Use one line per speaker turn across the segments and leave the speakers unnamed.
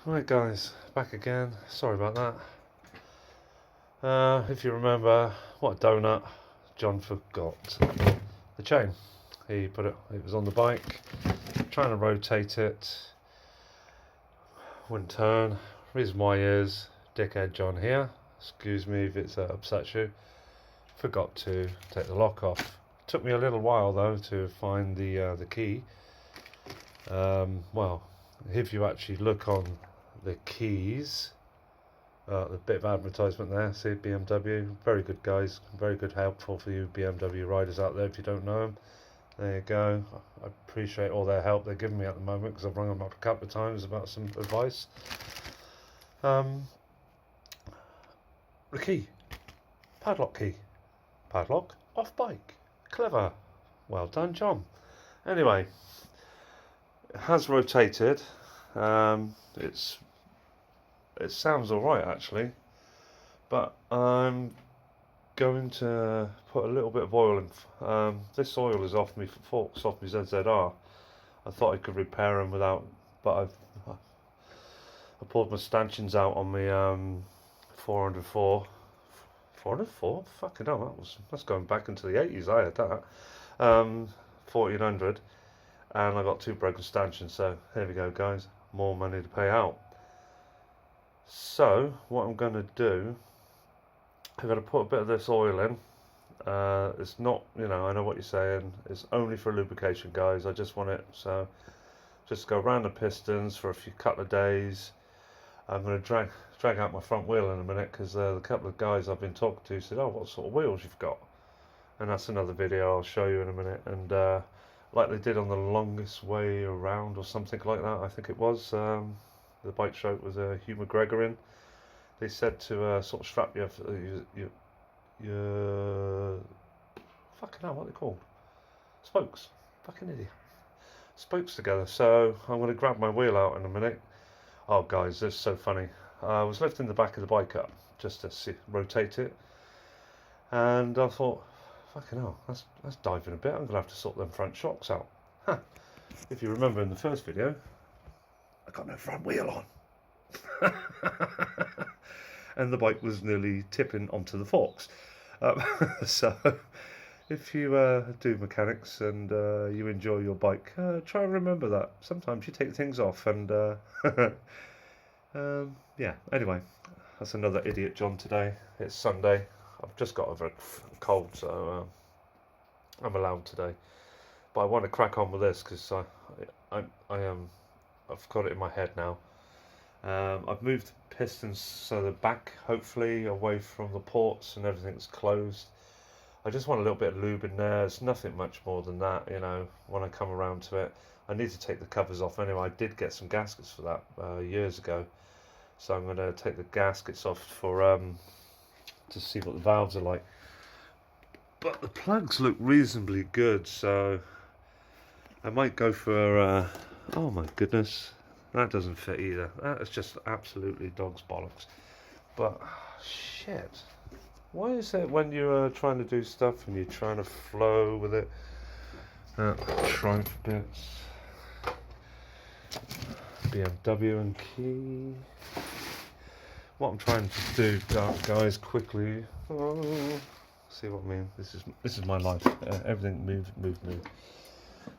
Right guys, back again. Sorry about that. If you remember, what a donut, John forgot the chain. It was on the bike, trying to rotate it, wouldn't turn. Reason why is, dickhead John here, excuse me if it's upset you, forgot to take the lock off. Took me a little while though to find the key. Well, if you actually look on the keys, the bit of advertisement there, see BMW, very good guys, very good, helpful for you BMW riders out there if you don't know them. There you go. I appreciate all their help they're giving me at the moment because I've rung them up a couple of times about some advice. The key, padlock key, padlock off bike, clever, well done John. Anyway, it has rotated. It sounds alright actually, but I'm going to put a little bit of oil in. This oil is off me forks, off my ZZR. I thought I could repair them without, but I pulled my stanchions out on my 404. 404? Fucking hell, that's going back into the 80s. I had that. 1400, and I got two broken stanchions. So here we go, guys. More money to pay out. So what I'm going to do, I'm going to put a bit of this oil in. It's not, I know what you're saying. It's only for lubrication, guys. I just want it, so just go around the pistons for a couple of days. I'm going to drag out my front wheel in a minute because the couple of guys I've been talking to said, "Oh, what sort of wheels you've got?" And that's another video I'll show you in a minute. And like they did on the longest way around or something like that, I think it was. The bike show was Hugh McGregor in. They said to sort of strap your fucking hell, what are they called? Spokes. Fucking idiot. Spokes together. So I'm going to grab my wheel out in a minute. Oh guys, this is so funny. I was lifting the back of the bike up just to rotate it, and I thought, fucking hell, that's diving a bit. I'm going to have to sort them front shocks out. Huh. If you remember in the first video, I got no front wheel on. And the bike was nearly tipping onto the forks. So if you do mechanics and you enjoy your bike, try and remember that. Sometimes you take things off and yeah, anyway, that's another idiot John today. It's Sunday. I've just got over a cold, so I'm allowed today. But I want to crack on with this because I've got it in my head now. I've moved the pistons so they're back, hopefully, away from the ports and everything's closed. I just want a little bit of lube in there. It's nothing much more than that, when I come around to it. I need to take the covers off anyway. I did get some gaskets for that years ago. So I'm going to take the gaskets off for to see what the valves are like. But the plugs look reasonably good, so I might go for... oh my goodness, that doesn't fit either. That is just absolutely dog's bollocks. But shit, why is it when you're trying to do stuff and you're trying to flow with it? Triumph bits, BMW and key. What I'm trying to do, guys, quickly. See what I mean? This is my life. Everything move.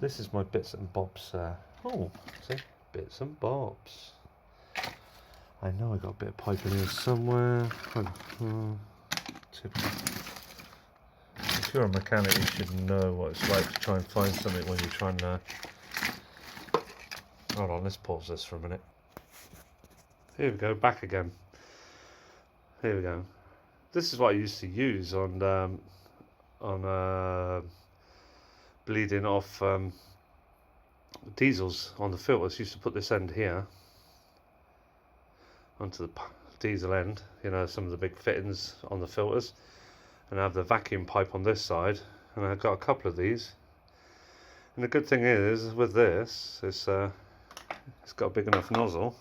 This is my bits and bobs. Oh, see, bits and bobs. I know I got a bit of pipe in here somewhere. If you're a mechanic, you should know what it's like to try and find something when you're trying to. Hold on, let's pause this for a minute. Here we go, back again. Here we go. This is what I used to use on bleeding off diesels on the filters. Used to put this end here onto the diesel end, some of the big fittings on the filters, and I have the vacuum pipe on this side, and I've got a couple of these. And the good thing is with this, it's got a big enough nozzle.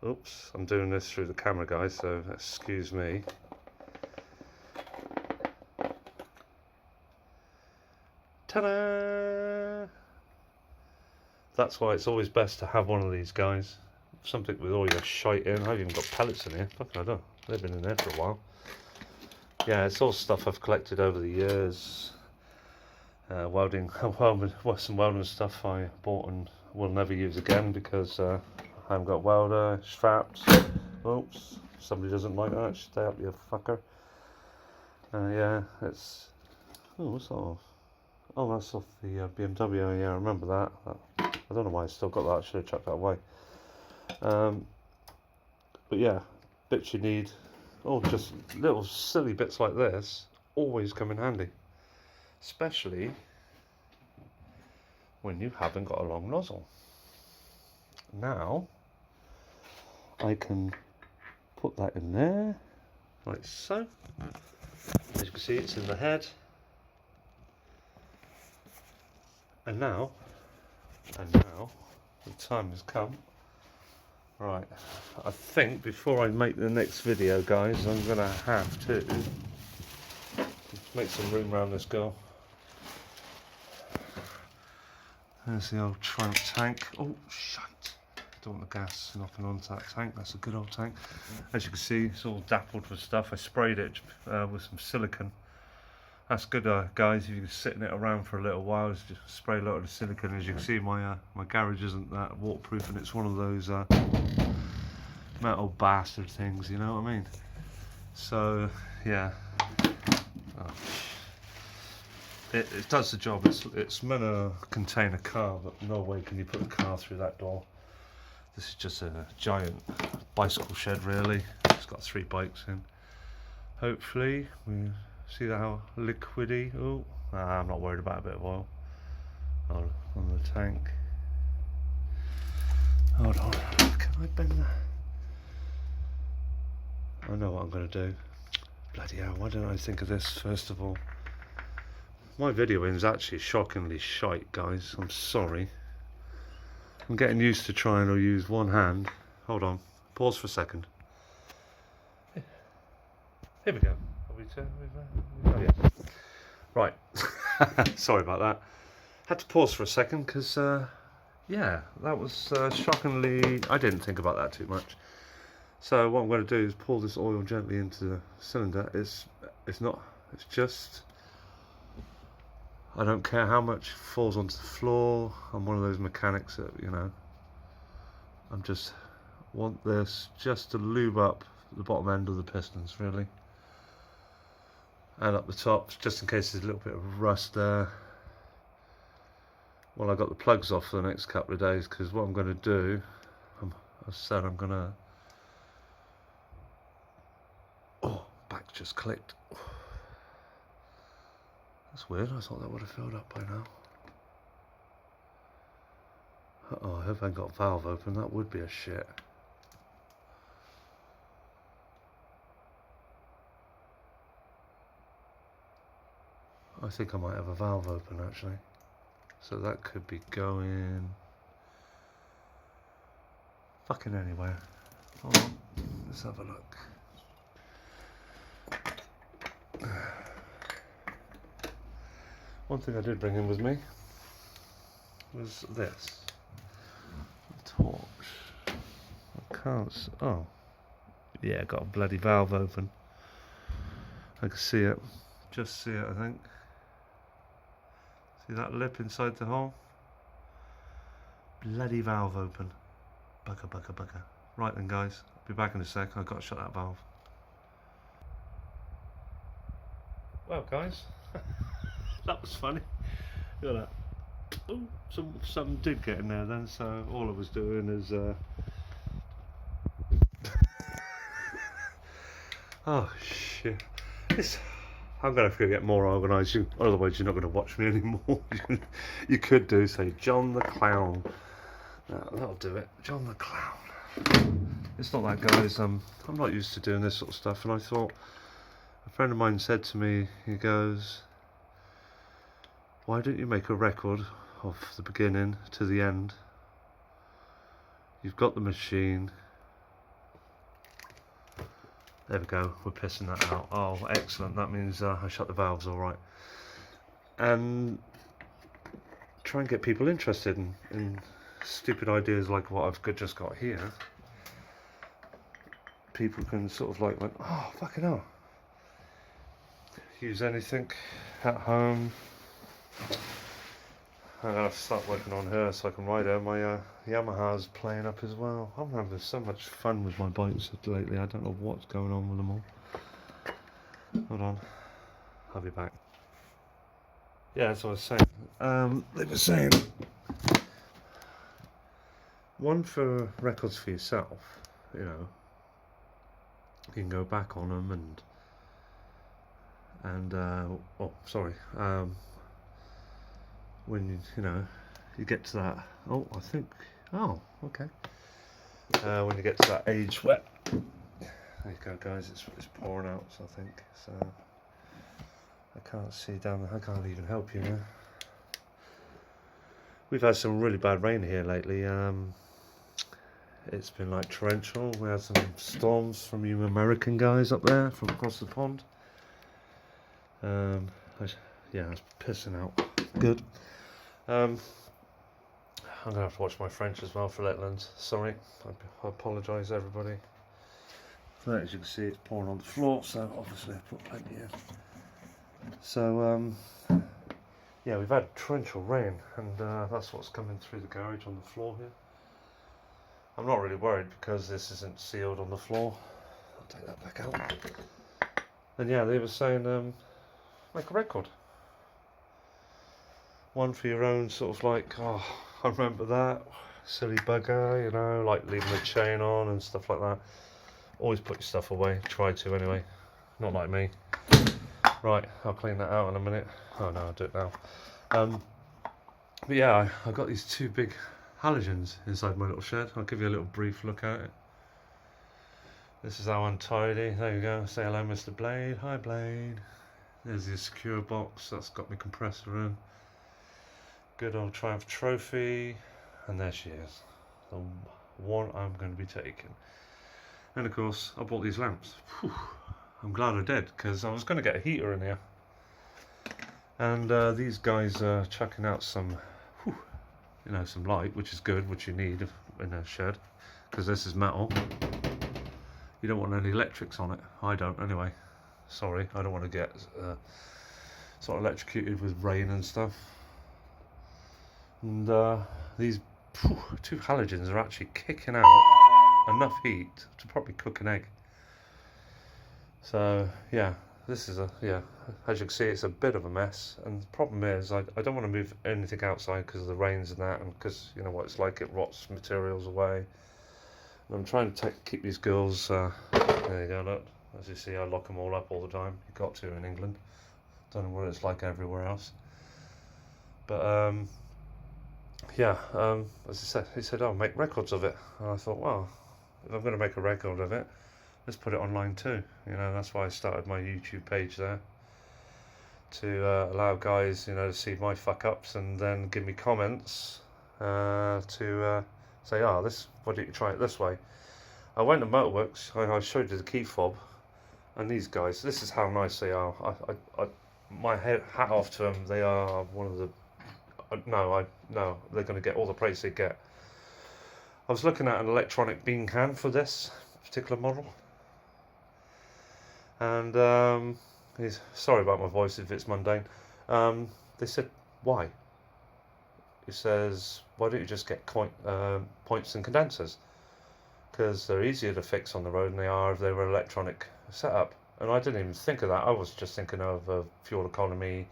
Oops, I'm doing this through the camera, guys, so excuse me. Ta-da! That's why it's always best to have one of these guys. Something with all your shite in. I've even got pellets in here. Fucking I don't. They've been in there for a while. Yeah, it's all stuff I've collected over the years. Welding, some welding stuff I bought and will never use again because I haven't got welder, straps. Oops, somebody doesn't like that. Stay up, you fucker. Yeah, it's. Oh, what's that off? Oh, that's off the BMW. Yeah, I remember that. I don't know why I still got that. I should have chucked that away. But yeah, bits you need. Oh, just little silly bits like this always come in handy. Especially when you haven't got a long nozzle. Now, I can put that in there, like so. As you can see, it's in the head. And now, the time has come. Right, I think before I make the next video, guys, I'm going to have to make some room around this girl. There's the old Triumph tank. Oh, shite. Don't want the gas knocking onto that tank. That's a good old tank. As you can see, it's all dappled with stuff. I sprayed it with some silicone. That's good, guys. If you're sitting it around for a little while, just spray a lot of the silicone. As you can see, my garage isn't that waterproof, and it's one of those metal bastard things. You know what I mean? So, yeah. Oh. It does the job. It's meant to contain a car, but no way can you put a car through that door. This is just a giant bicycle shed, really. It's got 3 bikes in. Hopefully, we see how liquidy. Oh, I'm not worried about a bit of oil on the tank. Hold on. Can I bend that? I know what I'm going to do. Bloody hell! Why didn't I think of this first of all? My videoing is actually shockingly shite, guys. I'm sorry. I'm getting used to trying to use one hand. Hold on. Pause for a second. Here we go. Oh, yeah. Right. Sorry about that. Had to pause for a second because, yeah, that was shockingly... I didn't think about that too much. So what I'm going to do is pour this oil gently into the cylinder. It's just... I don't care how much falls onto the floor. I'm one of those mechanics that, you know, I'm just want this just to lube up the bottom end of the pistons, really, and up the tops, just in case there's a little bit of rust there. Well, I got the plugs off for the next couple of days, because what I'm going to do, I said I'm going to... Oh, back just clicked. That's weird. I thought that would have filled up by now. Uh-oh, I hope I ain't got a valve open. That would be a shit. I think I might have a valve open, actually. So that could be going... fucking anywhere. Hold on. Let's have a look. One thing I did bring in with me was this. A torch. I can't... oh. Yeah, got a bloody valve open. I can see it. Just see it, I think. See that lip inside the hole? Bloody valve open. Bugger, bugger, bugger. Right then, guys. I'll be back in a sec. I've got to shut that valve. Well, guys. That was funny. Look at that. Oh, something did get in there then, so all I was doing is... oh, shit. I'm going to have to get more organised, otherwise you're not going to watch me anymore. You could do, say, John the Clown. That'll do it. John the Clown. It's not that, guys. I'm not used to doing this sort of stuff, and I thought... a friend of mine said to me, he goes... why don't you make a record of the beginning to the end? You've got the machine. There we go, we're pissing that out. Oh, excellent, that means I shut the valves all right. And try and get people interested in stupid ideas like what I've just got here, people can sort of like went, oh fucking hell, use anything at home. I'm gonna have to start working on her so I can ride her. My Yamaha's playing up as well. I'm having so much fun with my bikes lately. I don't know what's going on with them all. Hold on, I'll be back. Yeah, that's what I was saying. They were saying one for records for yourself. You know, you can go back on them and oh sorry. When you know you get to that, oh I think, oh okay, when you get to that age where, there you go guys, it's pouring out, so I think so. I can't see down there. I can't even help you now. We've had some really bad rain here lately. It's been like torrential. We had some storms from you American guys up there from across the pond. Yeah, it's pissing out. Good. I'm gonna have to watch my French as well for Letland. Sorry, I apologise everybody. But as you can see, it's pouring on the floor, so obviously I put plenty in. So yeah, we've had torrential rain, and that's what's coming through the garage on the floor here. I'm not really worried because this isn't sealed on the floor. I'll take that back out. And yeah, they were saying make a record. One for your own sort of like, oh, I remember that, silly bugger, you know, like leaving the chain on and stuff like that. Always put your stuff away, try to anyway, not like me. Right, I'll clean that out in a minute. Oh no, I'll do it now. But yeah, I got these two big halogens inside my little shed. I'll give you a little brief look at it. This is how untidy. There you go, say hello Mr. Blade. Hi Blade. There's the secure box, that's got my compressor in. Good old Triumph trophy, and there she is, the one I'm going to be taking. And of course I bought these lamps. Whew. I'm glad I did, because I was going to get a heater in here, and these guys are chucking out some, whew, you know, some light, which is good, which you need in a shed, because this is metal. You don't want any electrics on it. I don't anyway. Sorry, I don't want to get sort of electrocuted with rain and stuff. And these two halogens are actually kicking out enough heat to probably cook an egg. So yeah, this is as you can see, it's a bit of a mess, and the problem is I don't want to move anything outside because of the rains and that, and because you know what it's like, it rots materials away. And I'm trying to keep these girls, there you go, look, as you see I lock them all up all the time. You've got to in England, don't know what it's like everywhere else. But yeah, as I said, he said, oh, make records of it. And I thought, well, if I'm going to make a record of it, let's put it online too. You know, that's why I started my YouTube page there, to allow guys, you know, to see my fuck ups and then give me comments to say, oh, why don't you try it this way? I went to Motorworks, I showed you the key fob, and these guys, this is how nice they are. My hat off to them. They are one of the no, they're going to get all the praise they get. I was looking at an electronic bean can for this particular model, and sorry about my voice if it's mundane. They said, why? He says, why don't you just get points and condensers? Because they're easier to fix on the road than they are if they were electronic setup. And I didn't even think of that. I was just thinking of fuel economy,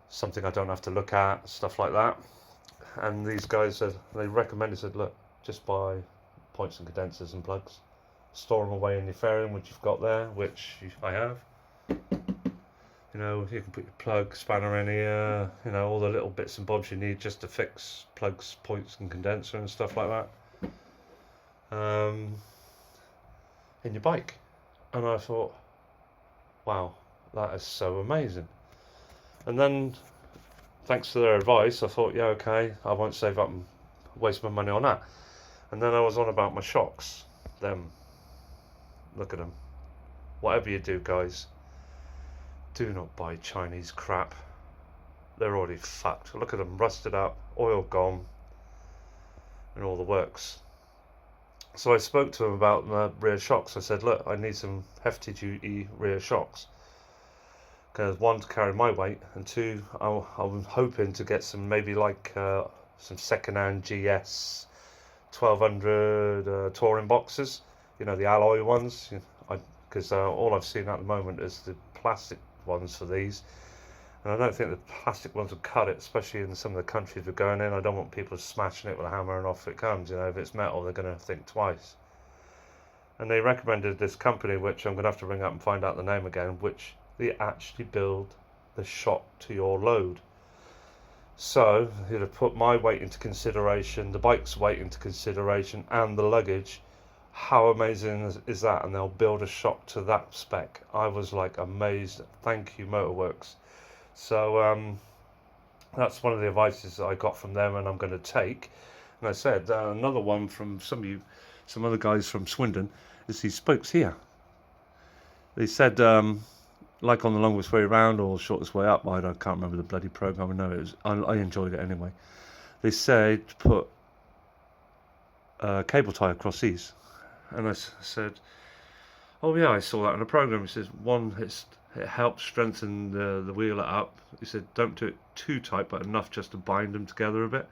something I don't have to look at, stuff like that. And these guys said, they recommended, look, just buy points and condensers and plugs, store them away in your fairing, which you've got there, which I have. You know, you can put your plug, spanner in here, you know, all the little bits and bobs you need just to fix plugs, points and condenser and stuff like that in your bike. And I thought, wow, that is so amazing. And then, thanks to their advice, I thought, yeah, okay, I won't save up and waste my money on that. And then I was on about my shocks. Them. Look at them. Whatever you do, guys, do not buy Chinese crap. They're already fucked. Look at them, rusted up, oil gone. and all the works. So I spoke to him about the rear shocks. I said, look, I need some hefty duty rear shocks, because one, to carry my weight, and two, I'm hoping to get some, maybe like some second-hand GS 1200 touring boxes, you know, the alloy ones, because all I've seen at the moment is the plastic ones for these, and I don't think the plastic ones will cut it, especially in some of the countries we're going in. I don't want people smashing it with a hammer and off it comes. You know, if it's metal, they're going to think twice. And they recommended this company, which I'm going to have to ring up and find out the name again, which they actually build the shock to your load. So you'd have put my weight into consideration, the bike's weight into consideration, and the luggage. How amazing is that? And they'll build a shock to that spec. I was like amazed. Thank you, Motorworks. So that's one of the advices that I got from them, and I'm going to take. And I said another one from some other guys from Swindon, is these spokes here. They said, like on the longest way around or shortest way up, I can't remember the bloody program. I know it was. I enjoyed it anyway. They said to put cable tie across these, and I said, "Oh yeah, I saw that in the program." He says, "One, it helps strengthen the wheel up." He said, "Don't do it too tight, but enough just to bind them together a bit."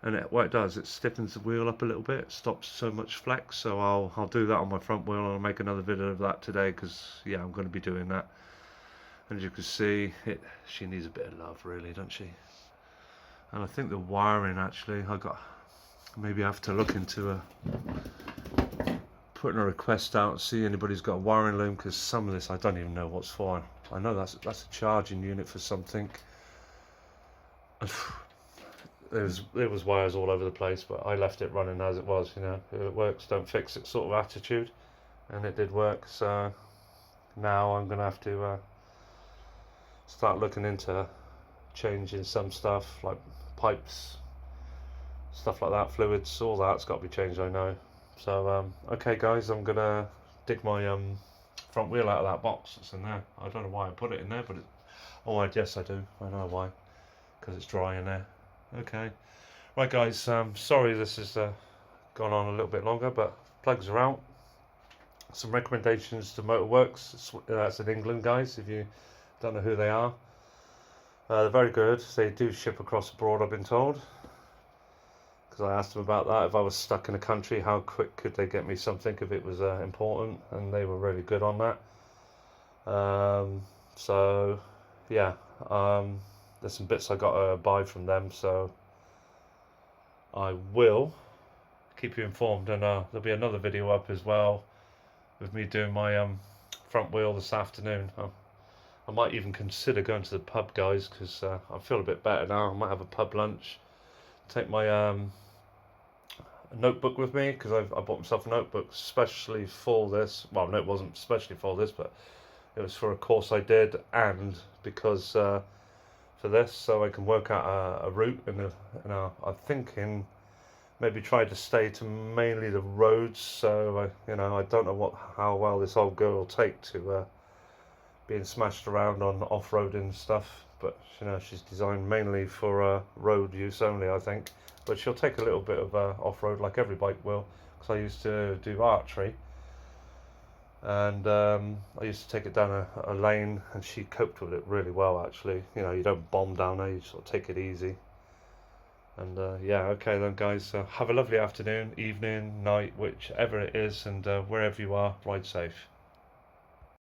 And what it does, it stiffens the wheel up a little bit, stops so much flex. So I'll do that on my front wheel, and I'll make another video of that today, because yeah, I'm going to be doing that. And as you can see, she needs a bit of love, really, doesn't she? And I think the wiring, actually, maybe I have to look into putting a request out and see anybody's got a wiring loom, because some of this I don't even know what's for. I know that's a charging unit for something. There was wires all over the place, but I left it running as it was. You know, if it works, don't fix it sort of attitude, and it did work. So now I'm gonna have to start looking into changing some stuff, like pipes, stuff like that, fluids, all that's got to be changed, I know. So okay guys, I'm gonna dig my front wheel out of that box that's in there. I don't know why I put it in there, but yes I do, I know why, because it's dry in there. Okay, right guys, sorry this has gone on a little bit longer, but plugs are out. Some recommendations to Motorworks, that's in England, guys, if you don't know who they are. They're very good. They do ship across abroad, I've been told, because I asked them about that. If I was stuck in a country, how quick could they get me something if it was important, and they were really good on that. So yeah, there's some bits I got to buy from them, so I will keep you informed, and there'll be another video up as well with me doing my front wheel this afternoon. I might even consider going to the pub, guys, because I feel a bit better now. I might have a pub lunch, take my notebook with me, because I bought myself a notebook especially for this. Well, no, it wasn't especially for this, but it was for a course I did, and because for this, so I can work out a route, and I'm thinking maybe try to stay to mainly the roads. So I don't know how well this old girl will take to being smashed around on off-roading stuff, but she's designed mainly for road use only, I think. But she'll take a little bit of off-road, like every bike will, because I used to do archery, and I used to take it down a lane, and she coped with it really well, actually. You don't bomb down there, you sort of take it easy. And yeah, okay then guys, have a lovely afternoon, evening, night, whichever it is, and wherever you are, ride safe.